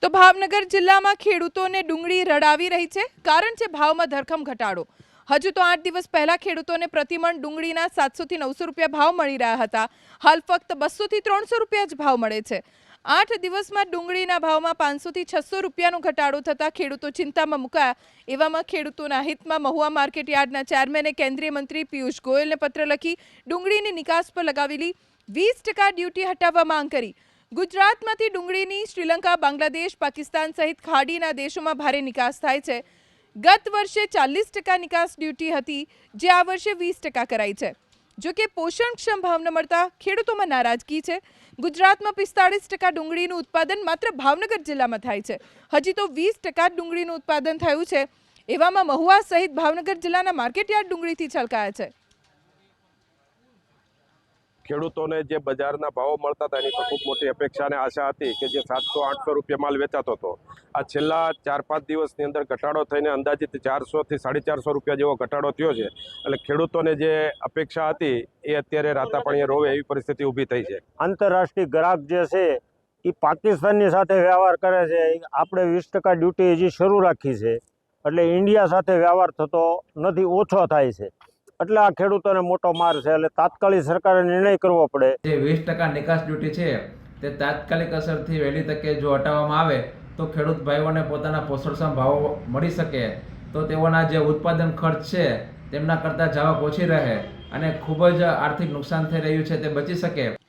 તો ભાવનગર જિલ્લામાં ખેડૂતોને ડુંગળી રડાવી રહી છે. કારણ છે ભાવમાં ધરખમ ઘટાડો. હજુ તો 8 દિવસ પહેલા ખેડૂતોને પ્રતિમણ ડુંગળીના 700 થી 900 રૂપિયા ભાવ મળી રહ્યા હતા. હાલ ફક્ત 200 થી 300 રૂપિયા જ ભાવ મળે છે. 8 દિવસમાં ડુંગળીના ભાવમાં 500 થી 600 રૂપિયાનો ઘટાડો થતા ખેડૂતો ચિંતામાં મુકાયા. એવામાં ખેડૂતોના હિતમાં મહુવા માર્કેટ યાર્ડના ચેરમેને કેન્દ્રીય મંત્રી પિયુષ ગોયલને પત્ર લખી ડુંગળીની નિકાસ પર લગાવેલી 20% ડ્યુટી હટાવવા માંગ કરી. ગુજરાતમાંથી ડુંગળીની શ્રીલંકા, બાંગ્લાદેશ, પાકિસ્તાન સહિત ખાડીના દેશોમાં ભારે નિકાસ થાય છે. ગત વર્ષે 40% નિકાસ ડ્યુટી હતી, જે આ વર્ષે 20% કરાઈ છે. જો કે પોષણક્ષમ ભાવ ન મળતા ખેડૂતોમાં નારાજગી છે. ગુજરાતમાં 45% ડુંગળીનું ઉત્પાદન માત્ર ભાવનગર જિલ્લામાં થાય છે. હજી તો 20% ડુંગળીનું ઉત્પાદન થયું છે. એવામાં મહુવા સહિત ભાવનગર જિલ્લાના માર્કેટયાર્ડ ડુંગળીથી છલકાયા છે. ખેડૂતોને જે બજારના ભાવો મળતા હતા એની પર ખૂબ મોટી અપેક્ષા અને આશા હતી કે જે 700-800 રૂપિયા માલ વેચાતો હતો, આ છેલ્લા 4-5 દિવસની અંદર ઘટાડો થઈને અંદાજિત 400 થી 450 રૂપિયા જેવો ઘટાડો થયો છે. એટલે ખેડૂતોને જે અપેક્ષા હતી એ અત્યારે રાતા પાણીએ રોવે એવી પરિસ્થિતિ ઊભી થઈ છે. આંતરરાષ્ટ્રીય ગ્રાહક જે છે એ પાકિસ્તાનની સાથે વ્યવહાર કરે છે. આપણે 20% ડ્યુટી હજી શરૂ રાખી છે, એટલે ઇન્ડિયા સાથે વ્યવહાર થતો નથી, ઓછો થાય છે. એટલે આ ખેડૂતોને મોટો માર છે. એટલે તાત્કાલિક સરકારે નિર્ણય કરવો પડે. જે 20% નિકાસ ડ્યુટી છે તે તાત્કાલિક અસરથી વહેલી તકે જો હટાવવામાં આવે તો ખેડૂત ભાઈઓને પોતાના પોષણક્ષમ ભાવો મળી શકે, તો તેઓના જે ઉત્પાદન ખર્ચ છે તેમના કરતાં જાવક ઓછી રહે અને ખૂબ જ આર્થિક નુકસાન થઈ રહ્યું છે તે બચી શકે.